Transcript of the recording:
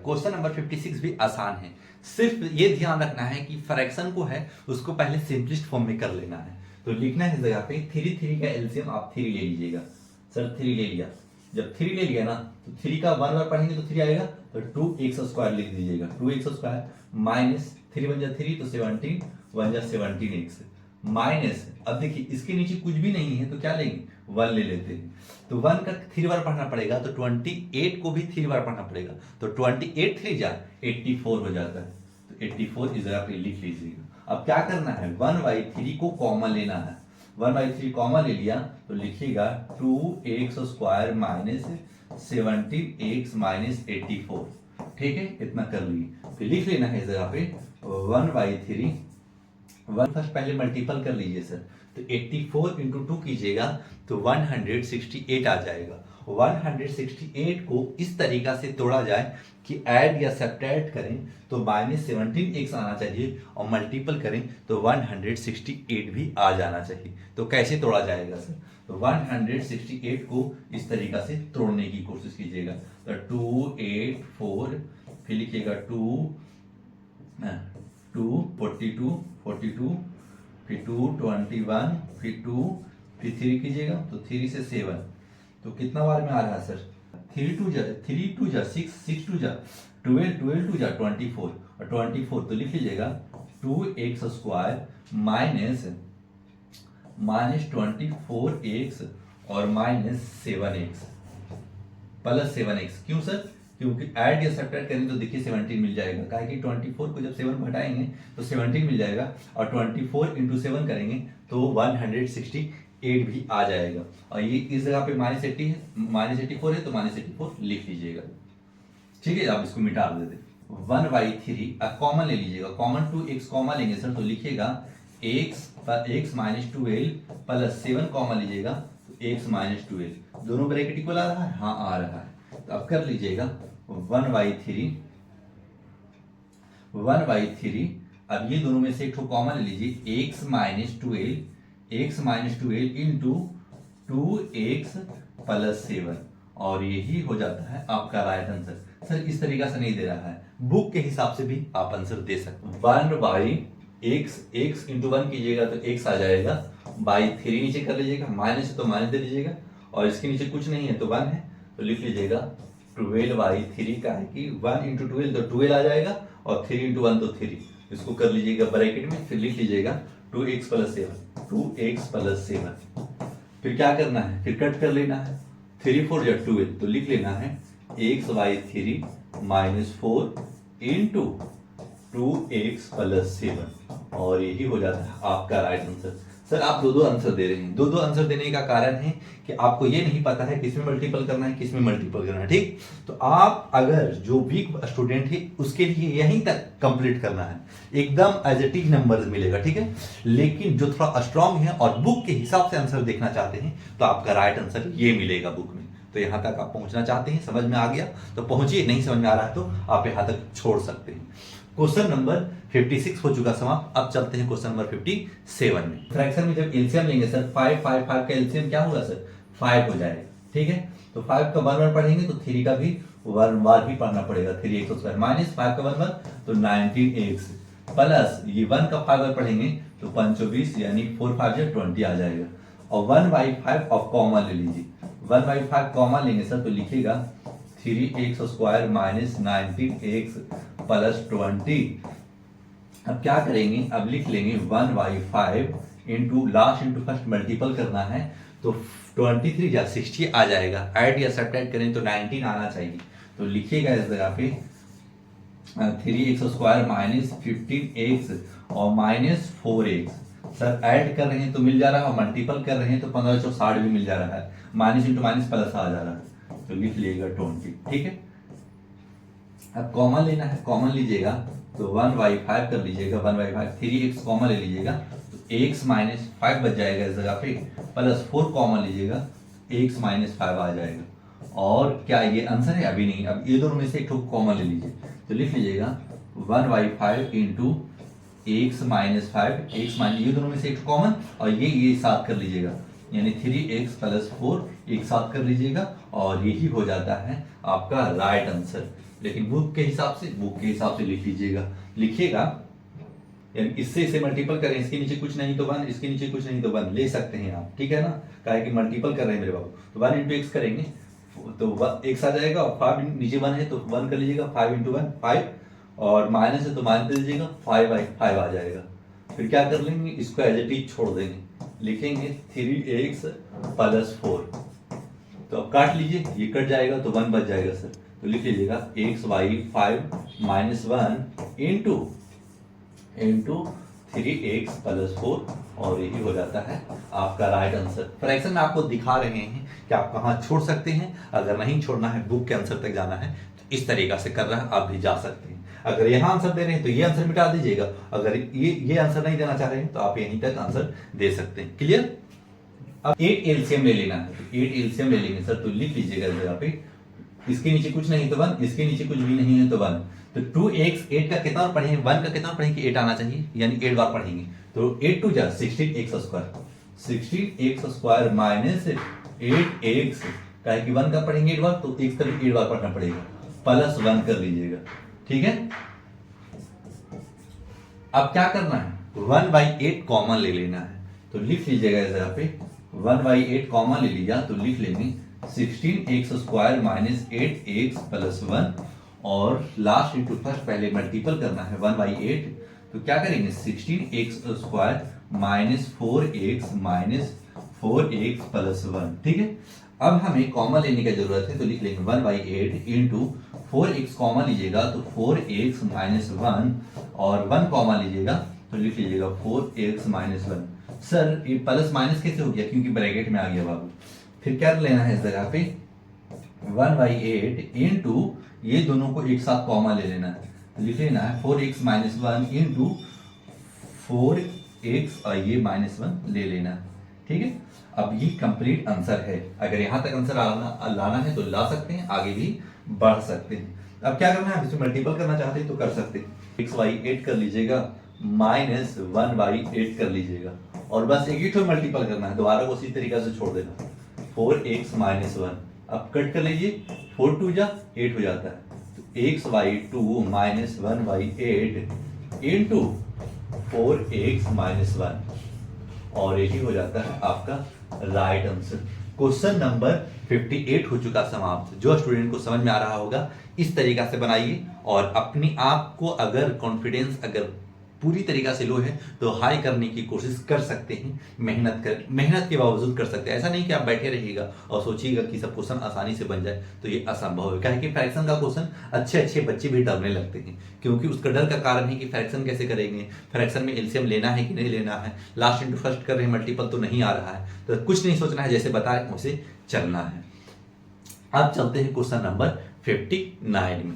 Question number 56 भी आसान है। सिर्फ ये ध्यान रखना है कि फ्रैक्शन को है उसको पहले सिंपलिस्ट फॉर्म में कर लेना है। तो लिखना है जगह पे 3 का एलसीएम आप 3 ले लीजिएगा। सर 3 ले लिया, जब 3 ले लिया ना तो 3 का 1 बार पढ़ेंगे तो 3 आएगा, तो 2x² लिख दीजिएगा। 2x² माइनस 3 बन जा 3 तो 17 1 जा 17x माइनस, अब देखिए इसके नीचे कुछ भी नहीं है तो क्या लेंगे 1 ले लेते हैं। तो 1 का 3 बार पढ़ना पड़ेगा तो 28 को भी 3 बार पढ़ना पड़ेगा, तो 28 3 जा 84 हो जाता है। तो 84 इस जगह पे लिख लीजिएगा। अब क्या करना है 1/3 को कॉमन लेना है। 1/3 कॉमन ले लिया तो लिखिएगा 2x² माइनस 17x माइनस 84। ठीक है, इतना कर लिए। फिर लिख लेना है इस जगह पे 1/3 1 फर्स्ट पहले मल्टीपल कर लीजिए सर, तो 84 इंटू 2 कीजिएगा तो 168 आ जाएगा। 168 को इस तरीका से तोड़ा जाए कि ऐड या सब्ट्रैक्ट करें तो -17x आना चाहिए और मल्टीपल करें तो 168 भी आ जाना चाहिए। तो कैसे तोड़ा जाएगा सर, तो 168 को इस तरीका से तोड़ने की कोशिश कीजिएगा। तो 2 8 4 फिर लिखिएगा 2 42 42 फिर 2 21 फिर 2 फिर 3 कीजिएगा तो 3 से 7, तो कितना बार में आ रहा है सर 3 2 जा 6 6 2 जा 12 12 2 जा 24 और 24 तो लिख लीजिएगा 2x² माइनस 24x और -7x प्लस 7x। क्यों सर, क्योंकि ऐड या सब्ट्रैक्ट करें तो देखिए 17 मिल जाएगा। काहे कि 24 को जब 7 घटाएंगे तो 17 मिल जाएगा और 24 इंटू 7 करेंगे तो 168 भी आ जाएगा। और ये इस जगह पे -80 है, -84 है तो -84 लिख लीजिएगा। ठीक है, आप इसको मिटा देते 1/3 अब कॉमन ले लीजिएगा। कॉमन 2x कॉमन लेंगे सर तो लिखिएगा x माइनस 12 प्लस 7 कॉमन लीजिएगा तो x माइनस 12 दोनों ब्रैकेट इक्वल आ रहा है, हाँ आ रहा है। तो अब कर लीजिएगा 1/3 अब ये दोनों में से एक कॉमन ले लीजिए x minus 12 into 2x plus 7 और यही हो जाता है आपका राइट आंसर। सर इस तरीका से नहीं दे रहा है, बुक के हिसाब से भी आप आंसर दे सकते हैं। 1/x इंटू 1 कीजिएगा तो x आ जाएगा, बाई 3 नीचे कर लीजिएगा, माइनस है तो माइनस दे दीजिएगा और इसके नीचे कुछ नहीं है तो 1 है तो लिख लीजिएगा 12/3 का है कि 1 इंटू 12 तो 12 आ जाएगा और 3 इंटू 1 तो 3, इसको कर लीजिएगा ब्रैकेट में। फिर लिख लीजिएगा 2x प्लस 7 फिर क्या करना है, फिर कट कर लेना है 3 4 या 12 तो लिख लेना है x/3 -4 इंटू 2x प्लस 7 और यही हो जाता है आपका राइट आंसर। सर आप दो आंसर दे रहे हैं, दो आंसर देने का कारण है कि आपको ये नहीं पता है किसमें मल्टीपल करना है किसमें मल्टीपल करना है। ठीक, तो आप अगर जो वीक स्टूडेंट है उसके लिए यहीं तक कंप्लीट करना है, एकदम एज इट इज नंबर मिलेगा। ठीक है, लेकिन जो थोड़ा स्ट्रांग है और बुक के हिसाब से आंसर देखना चाहते हैं तो आपका राइट आंसर ये मिलेगा बुक में। तो यहाँ तक आप पहुंचना चाहते हैं, समझ में आ गया तो पहुंचिए, नहीं समझ में आ रहा है तो आप यहाँ तक छोड़ सकते हैं। क्वेश्चन नंबर 56 हो चुका समाप्त। अब चलते हैं क्वेश्चन नंबर 57 में। फ्रैक्शन में जब एलसीएम लेंगे सर 5 5 5 का एलसीएम क्या होगा सर 5 हो जाएगा। ठीक है, तो 5 का 1 बार पढ़ेंगे तो 3 का भी 1 बार ही पढ़ना पड़ेगा। 3x² माइनस 5 का 1 बार तो 19x प्लस ये 1 का 5 बार पढ़ेंगे तो 25 यानी 4 5 या 20 आ जाएगा। और 1/5 ऑफ कॉमन ले लीजिए, 1/5 कॉमन लेंगे सर तो लिखिएगा 3x² माइनस 19x प्लस 20। अब क्या करेंगे, अब लिख लेंगे 1/5 into last into first multiple करना है तो 23 या 60 आ जाएगा। ऐड या सब्ट्रैक्ट करें तो 19 आना चाहिए। तो लिखिएगा इस जगह पे 3x² माइनस 15x और माइनस 4x। सर ऐड कर रहे हैं तो मिल जा रहा है और मल्टीपल कर रहे हैं तो 15 4 60 भी मिल जा रहा है, माइनस इंटू माइनस प्लस आ जा रहा है तो लिख लीजिएगा 20। ठीक है, अब कॉमन लेना है, कॉमन लीजिएगा तो 1/5 कर लीजिएगा, 1/5 3x कॉमन ले लीजिएगा तो x माइनस 5 बच जाएगा इस जगह पे, प्लस 4 कॉमन लीजिएगा x माइनस 5 आ जाएगा। और क्या ये आंसर है, अभी नहीं, अब ये दोनों में से एक कॉमन ले लीजिए तो लिख लीजिएगा 1/5 into x minus 5 x minus ये दोनों में से एक कॉमन और ये साथ कर लीजिएगा यानी 3x प्लस 4 एक साथ कर लीजिएगा और यही हो जाता है आपका राइट आंसर। लेकिन बुक के हिसाब से लिख लीजिएगा, लिखिएगा, यानी इससे इसे मल्टीपल करें, इसके नीचे कुछ नहीं तो 1, इसके नीचे कुछ नहीं तो 1 ले सकते हैं आप, ठीक है ना, काहे कि मल्टीपल कर रहे हैं मेरे बाबू, तो 1 इंटू एक्स करेंगे तो एक्स आ जाएगा, और 5 नीचे 1 है तो 1 कर लीजिएगा, 5 इंटू 1 5, और माइनस है तो माइनस कर लीजिएगा, 5 आ जाएगा। फिर क्या कर लेंगे, इसको एज इट इज छोड़ देंगे, लिखेंगे 3x प्लस 4, तो अब काट लीजिए, ये कट जाएगा तो 1 बच जाएगा सर, तो लिख लीजिएगा X Y 5 minus 1 into 3x plus 4, और यही हो जाता है आपका राइट आंसर। फ्रैक्शन में आपको दिखा रहे हैं कि आप कहाँ छोड़ सकते हैं, अगर नहीं छोड़ना है, बुक के आंसर तक जाना है तो इस तरीका से कर रहा है, आप भी जा सकते हैं। अगर यहाँ आंसर दे रहे हैं तो ये आंसर मिटा दीजिएगा, अगर ये आंसर नहीं देना चाह रहे हैं तो आप यहीं तक आंसर दे सकते हैं। क्लियर? अब 8 एलसीएम ले लेना है, तो 8 एलसीएम ले लेंगे सर, तो लिख लीजिएगा जगह पे, इसके नीचे कुछ नहीं तो 1, इसके नीचे कुछ भी नहीं है तो 1, तो 2x 8 का कितना बार पढ़ेंगे, 1 का कितना बार पढ़ेंगे, 8 आना चाहिए, यानी 8 बार पढ़ेंगे, तो 8 2 जा 16x square, 16x square minus 8x, काहे कि 1 का पढ़ेंगे 8 बार तो x का भी 8 बार पढ़ना पड़ेगा, प्लस 1 कर लीजिएगा, ठीक है। अब क्या करना है, 1/8 कॉमन ले लेना है, तो लिख लीजिएगा इस जगह पे 1/8 कॉमन ले लिया, तो लिख लेंगे 16x square minus 8x plus 1, और लास्ट इंटू फर्स्ट पहले मल्टीपल करना है 1/8, तो क्या करेंगे 16x square minus 4x plus 1, ठीक है। अब हमें कॉमन लेने की जरूरत है, तो लिख लेंगे 1/8 इंटू 4x कॉमन लीजिएगा तो 4x माइनस 1, और 1 कॉमन लीजिएगा तो लिख लीजिएगा 4x माइनस 1। सर ये प्लस माइनस कैसे हो गया, क्योंकि ब्रैकेट में आ गया बाबू। फिर क्या लेना है इस जगह पे 1/8 इंटू ये दोनों को एक साथ कॉमन ले लेना है, तो लिख लेना है 4x माइनस 1 इंटू 4x और ये माइनस 1 ले लेना है, ठीक है। अब ये कंप्लीट आंसर है, अगर यहाँ तक आंसर लाना है तो ला सकते हैं, आगे भी बढ़ सकते हैं। अब क्या करना है, इसमें मल्टीपल करना चाहते हैं तो कर सकते हैं, x/8 कर लीजिएगा माइनस 1/8 कर लीजिएगा, और बस एक ही तो मल्टीपल करना है, दोबारा उसी तरीका से छोड़ देना, 4x माइनस 1, अब कट कर लीजिए, 4 2 जा 8 हो जाता है, तो x/2 minus 1/8 into 4x minus 1, और यही हो जाता है आपका राइट आंसर। क्वेश्चन नंबर 58 हो चुका समाप्त। जो स्टूडेंट को समझ में आ रहा होगा इस तरीका से बनाइए, और अपनी आप को अगर कॉन्फिडेंस अगर पूरी तरीका से लो है तो हाई करने की कोशिश कर सकते हैं, मेहनत के बावजूद कर सकते हैं। ऐसा नहीं कि आप बैठे रहिएगा और सोचिएगा कि सब क्वेश्चन आसानी से बन जाए, तो ये असंभव है। क्या है कि फ्रैक्शन का क्वेश्चन अच्छे बच्चे भी डरने लगते हैं, क्योंकि उसका डर का कारण है कि फ्रैक्शन कैसे करेंगे, फ्रैक्शन में एलसीएम लेना है कि नहीं लेना है, लास्ट इंटू फर्स्ट कर रहे हैं, मल्टीपल तो नहीं आ रहा है, तो कुछ नहीं सोचना है, जैसे बताएं उसे चलना है। अब चलते हैं क्वेश्चन नंबर 59 में।